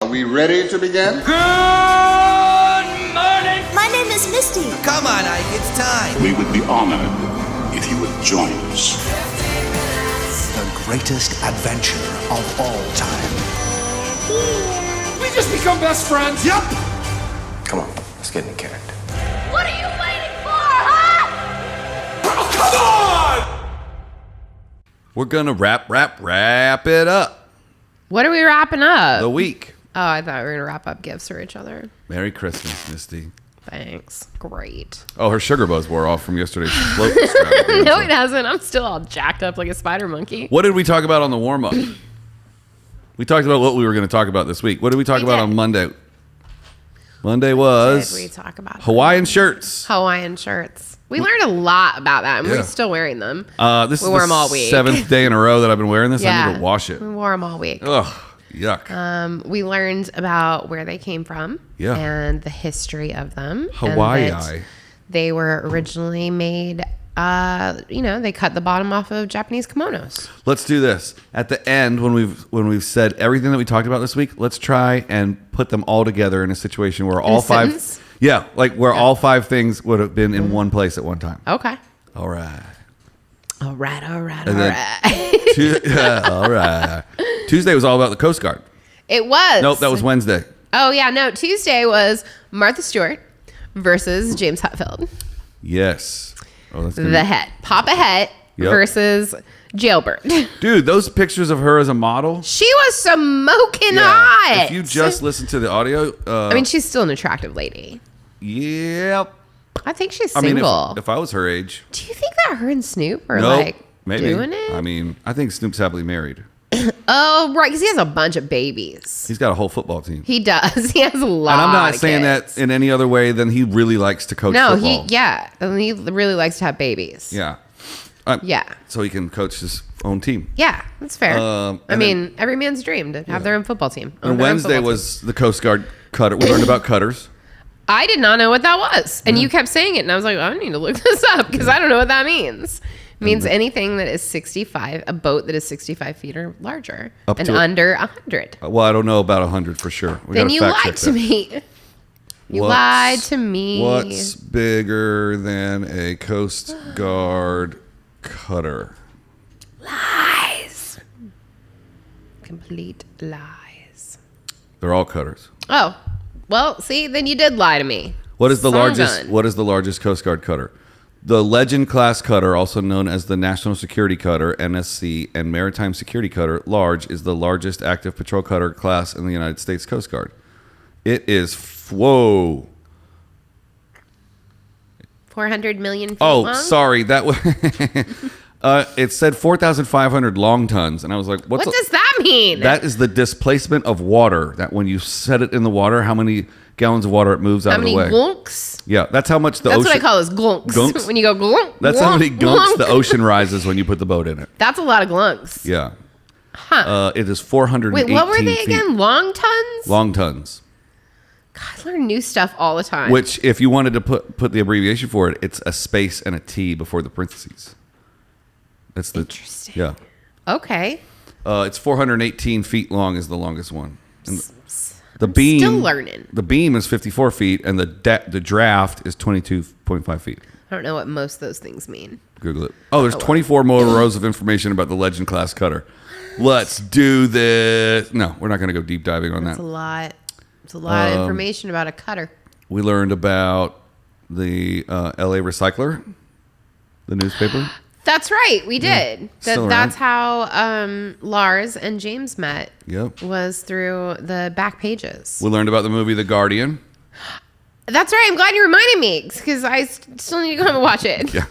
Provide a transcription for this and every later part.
we ready to begin? Good morning! My name is Misty. Come on, Ike, it's time. We would be honored if you would join us. The greatest adventure of all time. We just become best friends. Yep. Come on, let's get in character. What are you waiting for, huh? Oh, come on! We're gonna wrap it up. What are we wrapping up? The week. Oh, I thought we were going to wrap up gifts for each other. Merry Christmas, Misty. Thanks. Great. Oh, her sugar buzz wore off from yesterday's float extravaganza. No, it hasn't. I'm still all jacked up like a spider monkey. What did we talk about on the warm-up? We talked about what we were going to talk about this week. What did we talk about on Monday? Monday was What did we talk about? Hawaiian shirts. Hawaiian shirts. We learned a lot about that, and we're still wearing them. This we is wore the them all week. 7th day in a row that I've been wearing this. Yeah. I need to wash it. We wore them all week. Ugh, yuck. We learned about where they came from and the history of them. Hawaii. And they were originally made, they cut the bottom off of Japanese kimonos. Let's do this. At the end, when we've said everything that we talked about this week, let's try and put them all together in a situation where all five... Sentence? Yeah, like where all 5 things would have been in one place at one time. Okay. All right. All right. All right. Tuesday was all about the Coast Guard. It was. Nope, that was Wednesday. Oh, yeah. No, Tuesday was Martha Stewart versus James Hetfield. Yes. Oh, that's The Het. Papa Het versus Jailbird. Dude, those pictures of her as a model. She was smoking hot. If you just listen to the audio. I mean, she's still an attractive lady. Yep. I think she's single. I mean, if I was her age. Do you think that her and Snoop are maybe. doing it? I mean, I think Snoop's happily married. Oh, right, because he has a bunch of babies. He's got a whole football team. He does. He has a lot. And I'm not of saying kids. that in any other way than he really likes to coach football. He really likes to have babies. Yeah. So he can coach his own team. Yeah, that's fair. I mean, then, every man's dream to have their own football team. And Wednesday was the Coast Guard cutter. We learned about cutters. I did not know what that was. And you kept saying it, and I was like, I need to look this up because I don't know what that means. It means anything that is 65, a boat that is 65 feet or larger, and under 100. Well, I don't know about 100 for sure. Then you lied to me. You lied to me. What's bigger than a Coast Guard cutter? Lies. Complete lies. They're all cutters. Oh, well, see, then you did lie to me. What is the largest Coast Guard cutter? The Legend Class Cutter, also known as the National Security Cutter, NSC, and Maritime Security Cutter, large, is the largest active patrol cutter class in the United States Coast Guard. It is, 400 million feet long? long? Sorry. That was... it said 4,500 long tons, and I was like, what does that mean? That is the displacement of water, that when you set it in the water, how many gallons of water it moves out of the way. How many glunks? Yeah, that's how much the ocean... That's what I call those glunks. Gunks? When you go glunk, That's how many gunks the ocean rises when you put the boat in it. That's a lot of glunks. Yeah. Huh. It is 418 Wait, what were they feet. again? Long tons? Long tons. God, I learn new stuff all the time. Which, if you wanted to put the abbreviation for it, it's a space and a T before the parentheses. That's the... Interesting. Yeah. Okay. It's 418 feet long is the longest one. And the beam... Still learning. The beam is 54 feet, and the draft is 22.5 feet. I don't know what most of those things mean. Google it. Oh, there's 24 more rows of information about the Legend Class Cutter. Let's do this. No, we're not going to go deep diving on That's that. a lot. It's a lot of information about a cutter. We learned about the LA Recycler, the newspaper. That's right. We did. Still That's how Lars and James met. Yep. Was through the back pages. We learned about the movie The Guardian. That's right. I'm glad you reminded me because I still need to go home and watch it. Yeah.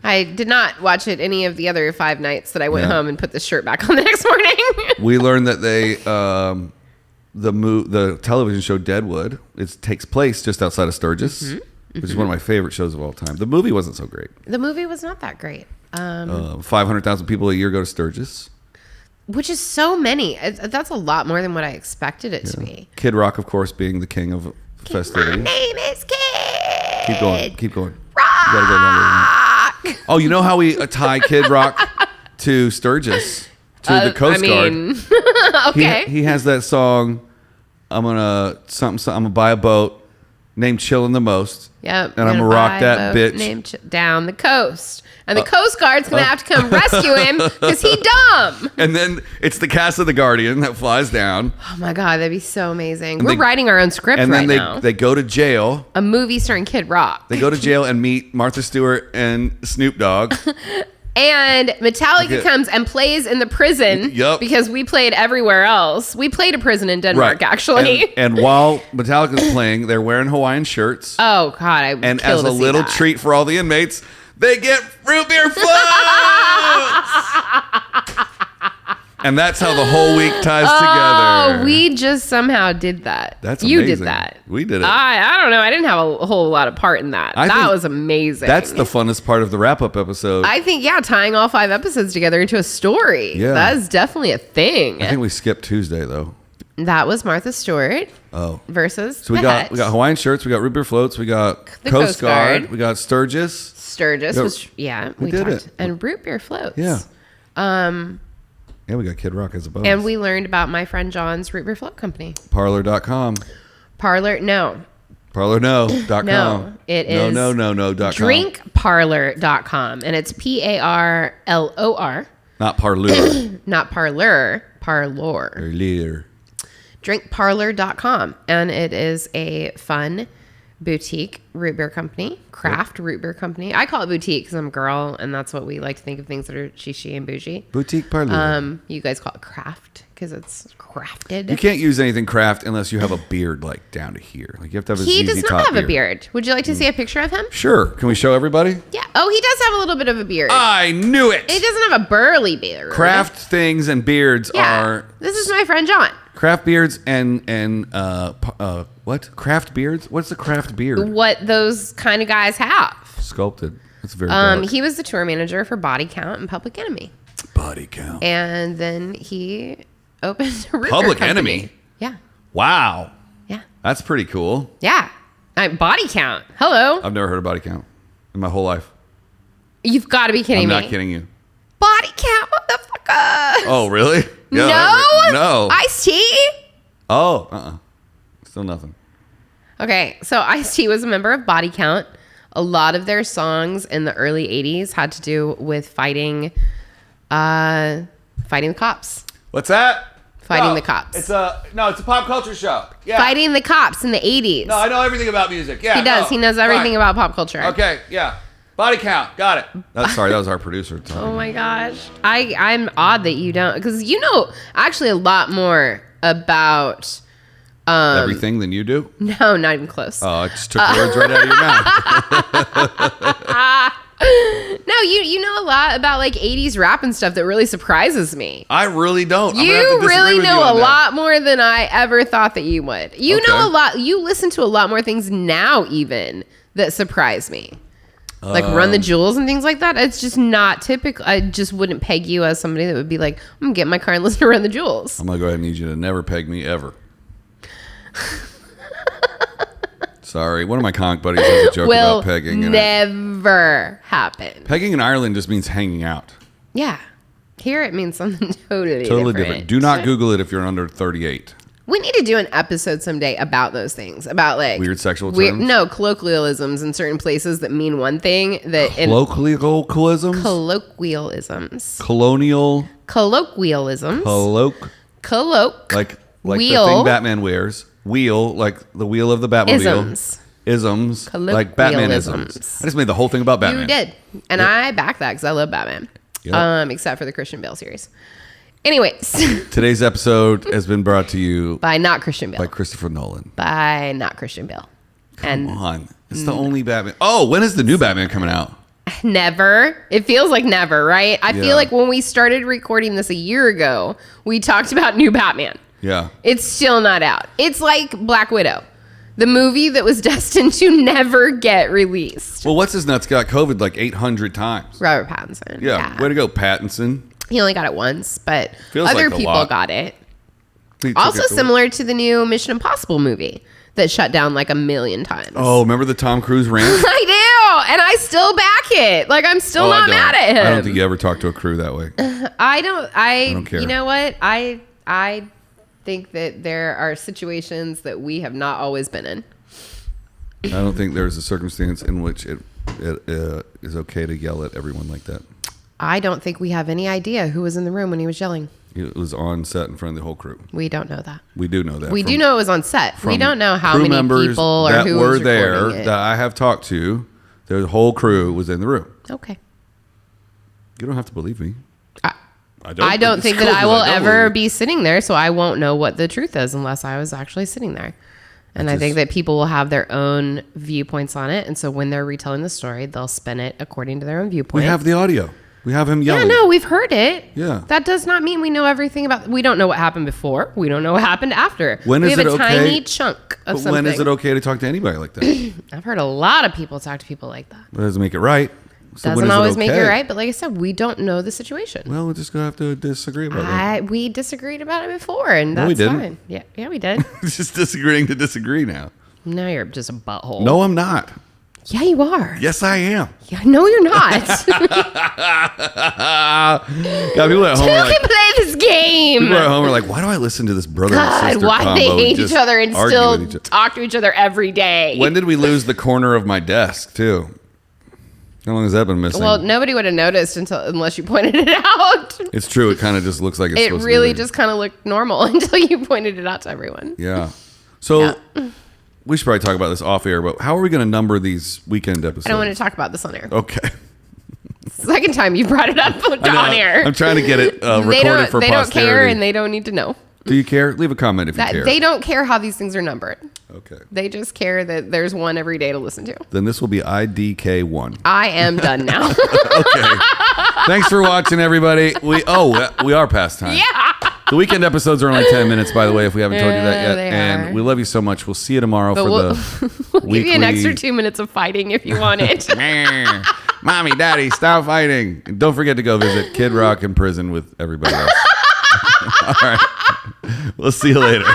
I did not watch it any of the other 5 nights that I went home and put the shirt back on the next morning. We learned that they the television show Deadwood, it takes place just outside of Sturgis, which is one of my favorite shows of all time. The movie wasn't so great. The movie was not that great. 500,000 people a year go to Sturgis. Which is so many. That's a lot more than what I expected it to be. Kid Rock, of course, being the king of festivities. My name is Kid. Keep going. Keep going. Rock. You gotta go longer than that. Oh, you know how we tie Kid Rock to Sturgis, to the Coast Guard? Okay. He has that song, I'm gonna buy a boat named Chillin' the Most. Yep. And I'm gonna rock that bitch down the coast. And the Coast Guard's gonna have to come rescue him because he dumb. And then it's the cast of The Guardian that flies down. Oh my God, that'd be so amazing. We're writing our own script and right then now. they go to jail. A movie starring Kid Rock. They go to jail and meet Martha Stewart and Snoop Dogg. And Metallica comes and plays in the prison because we played everywhere else. We played a prison in Denmark, actually. And while Metallica's playing, they're wearing Hawaiian shirts. Oh, God, I would And kill as to a see little that. treat for all the inmates, they get root beer floats! And that's how the whole week ties together. Oh, we just somehow did that. That's You amazing. did that. We did it. I don't know. I didn't have a whole lot of part in that. I That think was amazing. That's the funnest part of the wrap-up episode. I think, tying all 5 episodes together into a story. Yeah. That is definitely a thing. I think we skipped Tuesday, though. That was Martha Stewart versus So we got Hawaiian shirts, we got root beer floats, we got The Coast Guard, Guard. we got Sturgis. Sturgis was, we did talked. it. And root beer floats. Yeah. Yeah, we got Kid Rock as a bonus. And we learned about my friend John's root beer float company. Parlor.com. No. Parlorno.com. No, it is No.com. drinkparlor.com. And it's PARLOR. Not parlor. Not parlor. Parlor. Parlor. drinkparlor.com. And it is a fun boutique root beer company, craft root beer company. I call it boutique because I'm a girl, and that's what we like to think of things that are shishi and bougie. Boutique parlor. You guys call it craft because it's crafted. You can't use anything craft unless you have a beard like down to here. Like you have to have a He ZZ does not Top have a beard. Would you like to see a picture of him? Sure. Can we show everybody? Yeah. Oh, he does have a little bit of a beard. I knew it. He doesn't have a burly beard. Craft things and beards are This is my friend John. craft beards and what? Craft beards? What's a craft beard? What those kind of guys have. Sculpted. That's very dark. He was the tour manager for Body Count and Public Enemy. Body count. And then he opened a root beer Public company. Enemy? Yeah. Wow. Yeah. That's pretty cool. Yeah. Body Count. Hello. I've never heard of body count in my whole life. You've got to be kidding me. I'm not kidding you. Body Count, motherfucker. Oh, really? No. Ice-T? Oh, Still nothing. Okay, so Ice-T was a member of Body Count. A lot of their songs in the early 80s had to do with fighting the cops. What's that? Fighting the cops. It's a pop culture show. Yeah. Fighting the cops in the 80s. No, I know everything about music. Yeah. He does. He knows everything about pop culture. Okay, yeah. Body count. Got it. Sorry, that was our producer. Oh my gosh. I'm odd that you don't, because you know actually a lot more about everything than you do? No, not even close. Oh, I just took the words right out of your mouth. No, you know a lot about like 80s rap and stuff that really surprises me. I really don't. You really know a lot more than I ever thought that you would. You know a lot. You listen to a lot more things now even that surprise me. Like Run the Jewels and things like that. It's just not typical. I just wouldn't peg you as somebody that would be like, I'm going to get in my car and listen to Run the Jewels. I'm going to go ahead and need you to never peg me ever. Sorry. One of my comic buddies has a joke about pegging. Never happen. Pegging in Ireland just means hanging out. Yeah. Here it means something totally different. Do not Google it if you're under 38. We need to do an episode someday about those things, about like weird sexual terms. No, colloquialisms in certain places that mean one thing. Colloquialisms. Colonial. Colloquialisms. Like the thing Batman wears. Wheel, like the wheel of the Batmobile. Isms. Like Batmanisms. I just made the whole thing about Batman. You did, and I back that because I love Batman. Yep. Except for the Christian Bale series. Anyways. Today's episode has been brought to you by not Christian Bale. By Christopher Nolan. By not Christian Bale. Come on. It's the only Batman. Oh, when is the new Batman coming out? Never. It feels like never, right? I feel like when we started recording this a year ago, we talked about new Batman. Yeah. It's still not out. It's like Black Widow, the movie that was destined to never get released. Well, what's his nuts got COVID like 800 times? Robert Pattinson. Yeah. Way to go, Pattinson. He only got it once, but feels other like people got it. Also similar to the new Mission Impossible movie that shut down like 1,000,000 times. Oh, remember the Tom Cruise rant? I do, and I still back it. Like I'm still not mad at him. I don't think you ever talk to a crew that way. I don't care. You know what? I think that there are situations that we have not always been in. I don't think there's a circumstance in which it is okay to yell at everyone like that. I don't think we have any idea who was in the room when he was yelling. It was on set in front of the whole crew. We don't know that. We do know that. We do know it was on set. We don't know how crew many members people or that who were was there recording it. that I have talked to. The whole crew was in the room. Okay. You don't have to believe me. I don't think that I will ever be sitting there, so I won't know what the truth is unless I was actually sitting there. And I think that people will have their own viewpoints on it. And so when they're retelling the story, they'll spin it according to their own viewpoint. We have the audio. We have him yelling. Yeah, no, we've heard it. Yeah. That does not mean we know everything about. We don't know what happened before. We don't know what happened after. When is we have it a okay? tiny chunk of something. When is it okay to talk to anybody like that? I've heard a lot of people talk to people like that. That doesn't make it right. So when Doesn't is always it make it okay? right, but like I said, we don't know the situation. Well, we're just gonna have to disagree about that. We disagreed about it before, and No, that's we didn't. fine. Yeah, we did. It's just disagreeing to disagree now. Now you're just a butthole. No, I'm not. Yeah, you are. Yes, I am. Yeah, no, you're not. God, people at home Who are like, can play this game? people at home are like, why do I listen to this brother and God, sister why combo they hate just each other and argue still with each other? talk to each other every day? When did we lose the corner of my desk too? How long has that been missing? Well, nobody would have noticed unless you pointed it out. It's true. It kind of just looks like it's It supposed really to be there. just kind of looked normal until you pointed it out to everyone. Yeah. So Yeah. we should probably talk about this off air, but how are we going to number these weekend episodes? I don't want to talk about this on air. Okay. Second time you brought it up I know. on air. I'm trying to get it recorded for they posterity. don't care and they don't need to know. Do you care? Leave a comment if you care. They don't care how these things are numbered. Okay. They just care that there's one every day to listen to. Then this will be IDK1. I am done now. Okay. Thanks for watching, everybody. We are past time. Yeah. The weekend episodes are only 10 minutes, by the way, if we haven't told you that yet. They And are. we love you so much. We'll see you tomorrow But for we'll the give you an weekly- extra 2 minutes of fighting if you want it. Mommy, Daddy, stop fighting. And don't forget to go visit Kid Rock in prison with everybody else. All right. We'll see you later.